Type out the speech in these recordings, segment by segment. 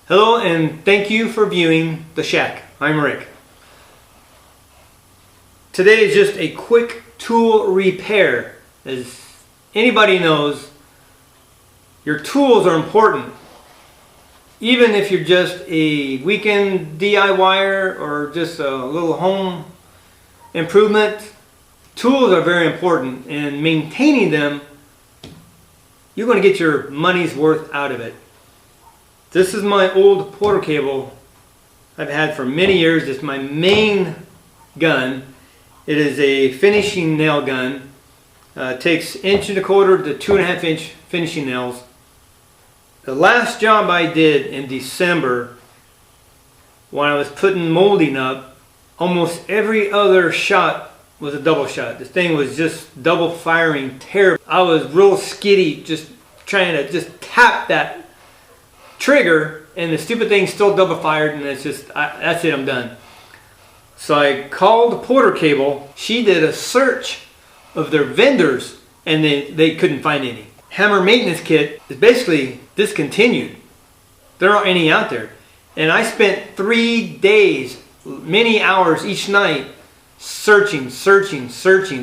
Hello and thank you for viewing The Shack. I'm Rick. Today is just a quick tool repair. As anybody knows, your tools are important. Even if you're just a weekend DIYer or just a little home improvement, tools are very important, and maintaining them, you're going to get your money's worth out of it. This is my old Porter cable I've had for many years. It's my main gun. It is a finishing nail gun. It takes 1.25 to 2.5 inch finishing nails. The last job I did in December, when I was putting molding up, almost every other shot was a double shot. The thing was just double firing terrible. I was real skitty just trying to just tap that trigger, and the stupid thing still double fired, and it's just, that's it, I'm done. So I called Porter Cable. She did a search of their vendors, and they couldn't find any. Hammer maintenance kit is basically discontinued. There aren't any out there. And I spent 3 days, many hours each night, searching,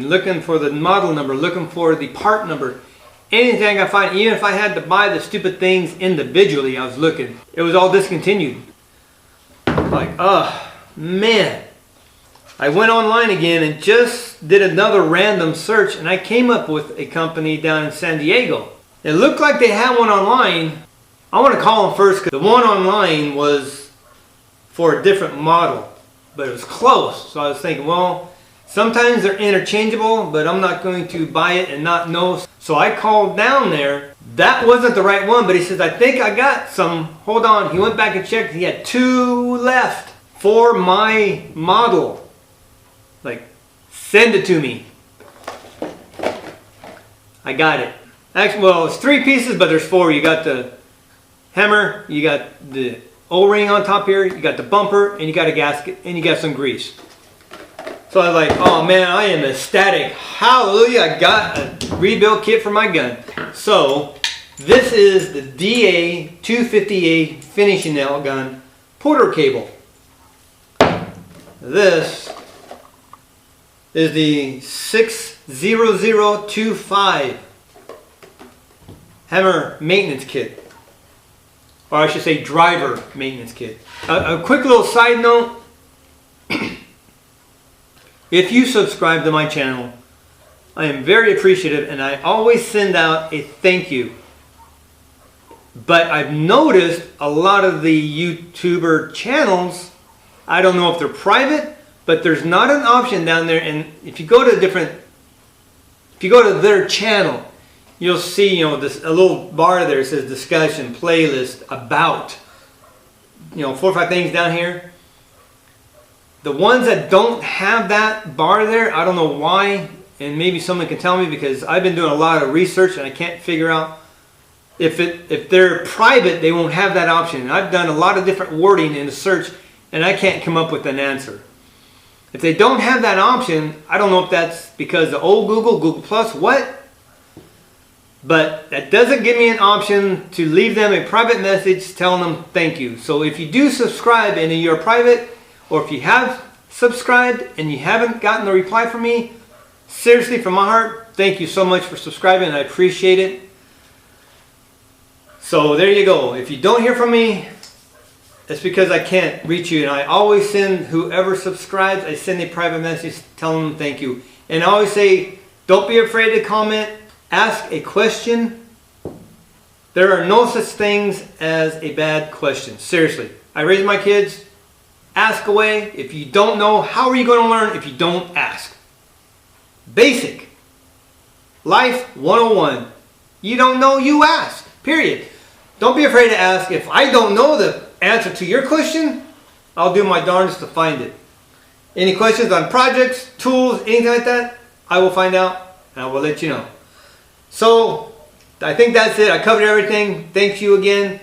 looking for the model number, looking for the part number. Anything I could find, even if I had to buy the stupid things individually, I was looking. It was all discontinued. Like, oh, man. I went online again and just did another random search, and I came up with a company down in San Diego. It looked like they had one online. I want to call them first because the one online was for a different model, but it was close. So I was thinking, well, sometimes they're interchangeable, but I'm not going to buy it and not know. So I called down there. That wasn't the right one, but he says, I think I got some. Hold on. He went back and checked. He had 2 left for my model. Like, send it to me. I got it. Actually, well, it's 3 pieces, but there's 4. You got the hammer, you got the O-ring on top here, you got the bumper, and you got a gasket, and you got some grease. So I was like, oh man, I am ecstatic. Hallelujah, I got a rebuild kit for my gun. So, this is the DA250A finishing nail gun Porter cable. This is the 60025 hammer maintenance kit. Or I should say driver maintenance kit. A quick little side note. If you subscribe to my channel, I am very appreciative, and I always send out a thank you. But I've noticed a lot of the YouTuber channels, I don't know if they're private, but there's not an option down there. And if you go to their channel, you'll see, a little bar there that says discussion, playlist, about, 4 or 5 things down here. The ones that don't have that bar there, I don't know why, and maybe someone can tell me, because I've been doing a lot of research and I can't figure out if they're private, they won't have that option. And I've done a lot of different wording in the search and I can't come up with an answer. If they don't have that option, I don't know if that's because the old Google Plus, what? But that doesn't give me an option to leave them a private message telling them thank you. So if you do subscribe and you're private, or if you have subscribed and you haven't gotten a reply from me, seriously, from my heart, thank you so much for subscribing. I appreciate it. So there you go. If you don't hear from me, it's because I can't reach you. And I always send whoever subscribes, I send a private message telling them thank you. And I always say, don't be afraid to comment. Ask a question. There are no such things as a bad question. Seriously. I raise my kids. Ask away. If you don't know, how are you going to learn if you don't ask? Basic. Life 101. You don't know, you ask. Period. Don't be afraid to ask. If I don't know the answer to your question, I'll do my darndest to find it. Any questions on projects, tools, anything like that, I will find out and I will let you know. So, I think that's it. I covered everything. Thank you again.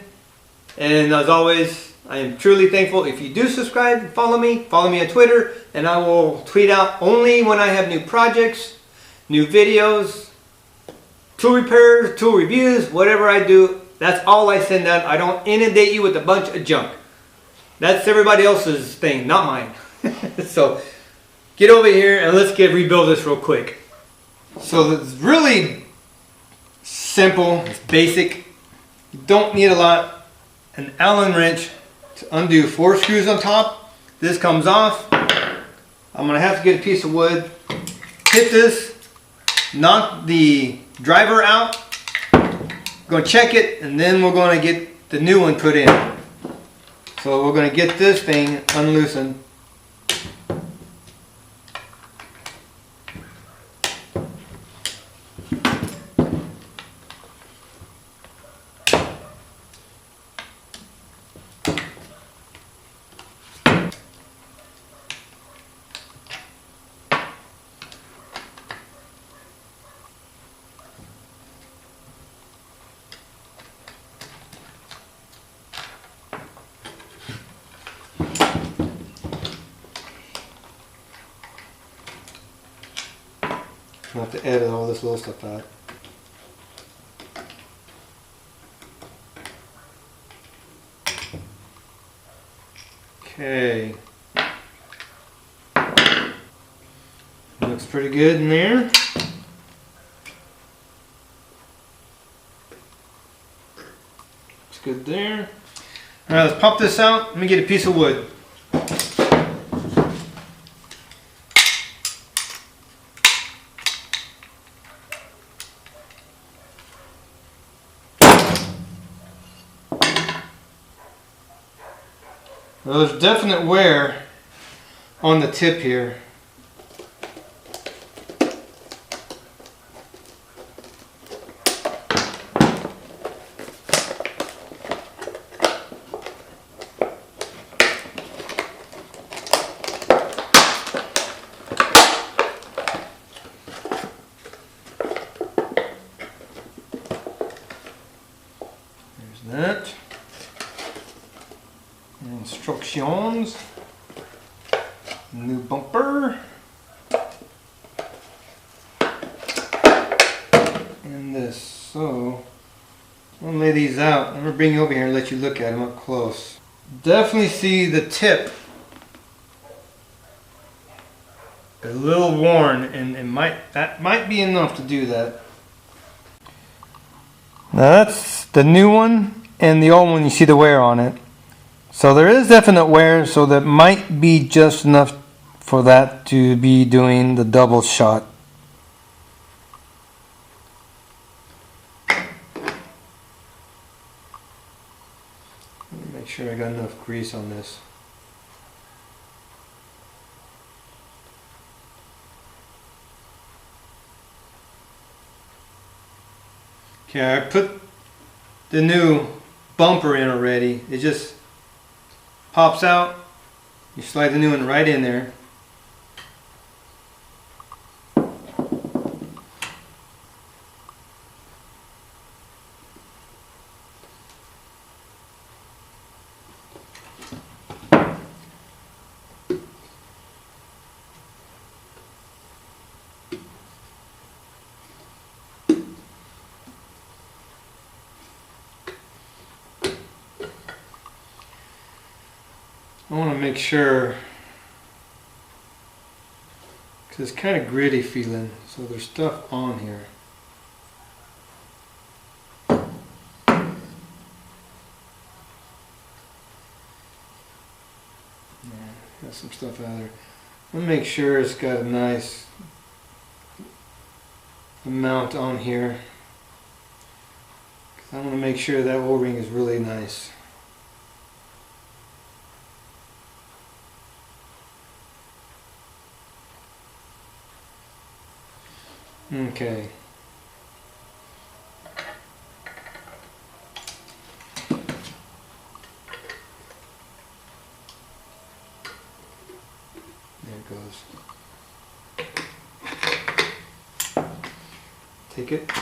And as always, I am truly thankful. If you do subscribe, follow me on Twitter, and I will tweet out only when I have new projects, new videos, tool repairs, tool reviews, whatever I do, That's all I send out. I don't inundate you with a bunch of junk. That's everybody else's thing, not mine. So get over here and let's rebuild this real quick. So it's really simple, it's basic. You don't need a lot. An Allen wrench to undo 4 screws on top. This comes off. I'm gonna have to get a piece of wood, hit this, knock the driver out, gonna check it, and then we're gonna get the new one put in. So we're gonna get this thing unloosened. I have to edit all this little stuff out. Okay. Looks pretty good in there. Looks good there. Alright, let's pop this out. Let me get a piece of wood. Well, there's definite wear on the tip here. There's that. Instructions. New bumper. And this. So, I'm going to lay these out. I'm going to bring you over here and let you look at them up close. Definitely see the tip a little worn, and that might be enough to do that. Now that's the new one, and the old one you see the wear on it. So there is definite wear, so that might be just enough for that to be doing the double shot. Make sure I got enough grease on this. Okay, I put the new bumper in already. It just pops out. You slide the new one right in there. I want to make sure, because it's kind of gritty feeling, so there's stuff on here. Yeah, got some stuff out there. I want to make sure it's got a nice amount on here. I want to make sure that O-ring is really nice. Okay. There it goes. Take it.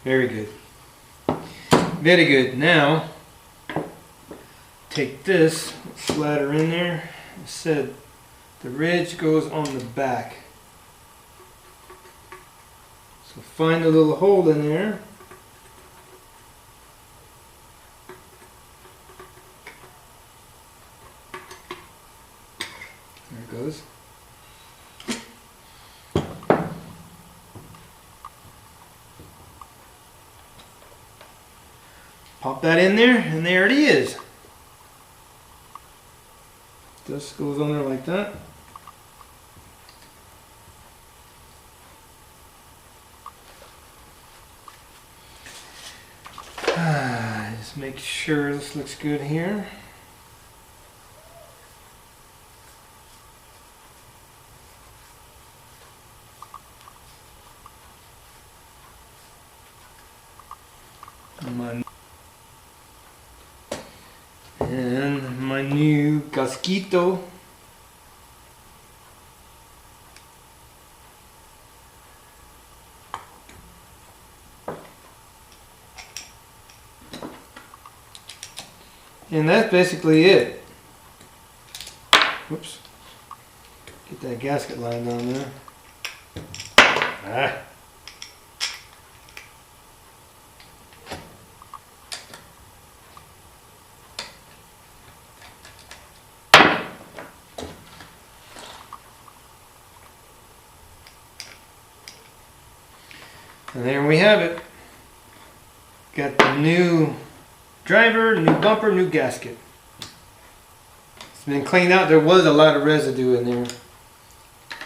Very good. Very good. Now, take this, slide her in there. I said the ridge goes on the back. So find a little hole in there. it goes. Pop that in there, and there it is. Just goes on there like that. Just make sure this looks good here. And my new casquito. And that's basically it. Whoops. Get that gasket lined on there. Ah. And there we have it. Got the new driver, new bumper, new gasket. It's been cleaned out. There was a lot of residue in there.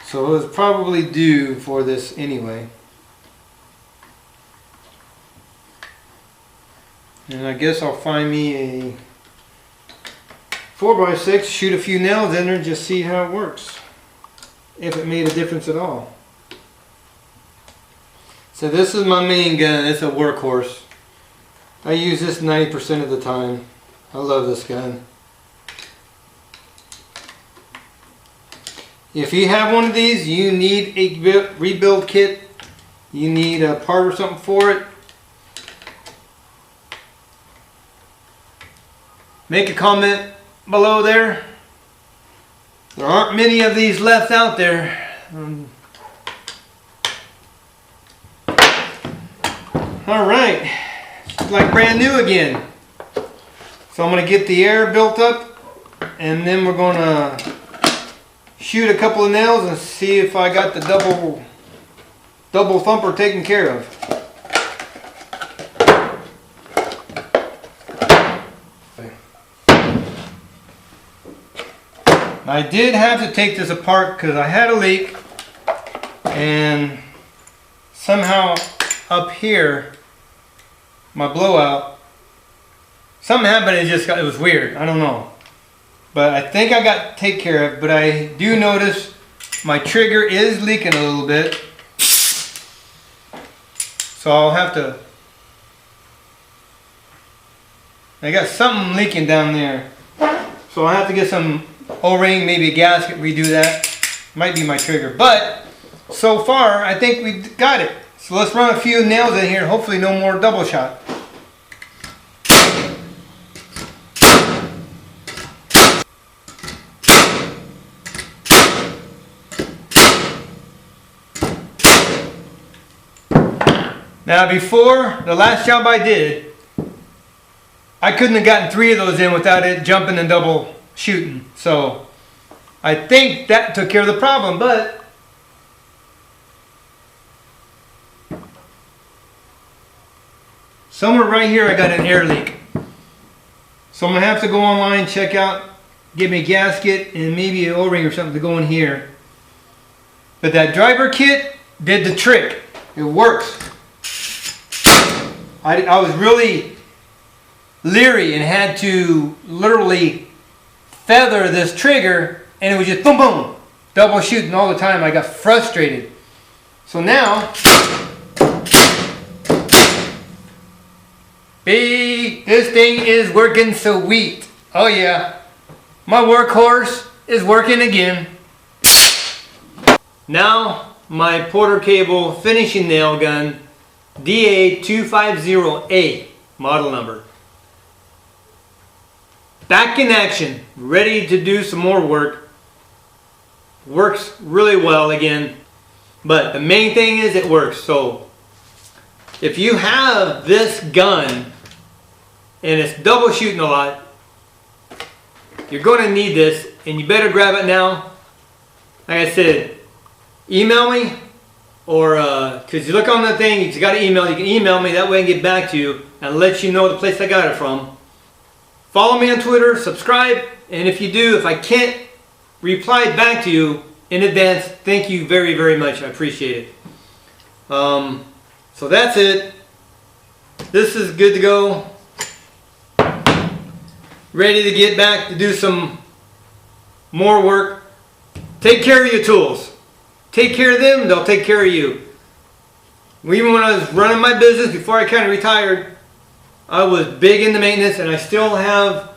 So it was probably due for this anyway. And I guess I'll find me a 4x6, shoot a few nails in there and just see how it works. If it made a difference at all. So this is my main gun. It's a workhorse. I use this 90% of the time. I love this gun. If you have one of these, you need a rebuild kit. You need a part or something for it. Make a comment below there. There aren't many of these left out there. Alright, it's like brand new again. So I'm going to get the air built up and then we're going to shoot a couple of nails and see if I got the double thumper taken care of. I did have to take this apart because I had a leak and somehow up here, my blowout, something happened. It was weird. I don't know, but I think I got take care of. But I do notice my trigger is leaking a little bit, so I'll have to. I got something leaking down there, so I'll have to get some O-ring, maybe a gasket, redo that. Might be my trigger, but so far I think we got it. So let's run a few nails in here, hopefully no more double shot. Now before, the last job I did, I couldn't have gotten 3 of those in without it jumping and double shooting. So I think that took care of the problem, but somewhere right here I got an air leak. So I'm going to have to go online, check out, get me a gasket and maybe an O-ring or something to go in here. But that driver kit did the trick. It works. I was really leery and had to literally feather this trigger and it was just boom boom, double shooting all the time. I got frustrated. So now, this thing is working sweet. Oh yeah, my workhorse is working again. Now my Porter Cable finishing nail gun, DA250A model number. Back in action, ready to do some more work. Works really well again, but the main thing is it works. So if you have this gun and it's double shooting a lot, you're going to need this and you better grab it now like I said, email me, or because you look on the thing, you got an email, you can email me, that way I can get back to you and let you know the place I got it from. Follow me on Twitter, subscribe, and if you do, if I can't reply back to you in advance, thank you very, very much. I appreciate it. So that's it. This is good to go. Ready to get back to do some more work. Take care of your tools. Take care of them, they'll take care of you. Even when I was running my business, before I kind of retired, I was big into maintenance, and I still have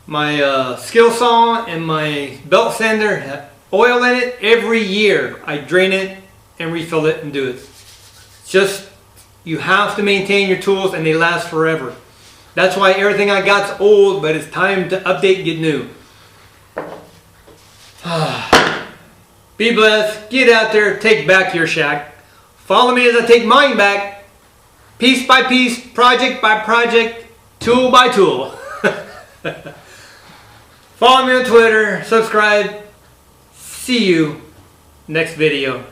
my skill saw and my belt sander have oil in it. Every year I drain it and refill it and do it. It's just, you have to maintain your tools and they last forever. That's why everything I got's old, but it's time to update and get new. Be blessed, get out there, take back your shack. Follow me as I take mine back, piece by piece, project by project, tool by tool. Follow me on Twitter, subscribe. See you next video.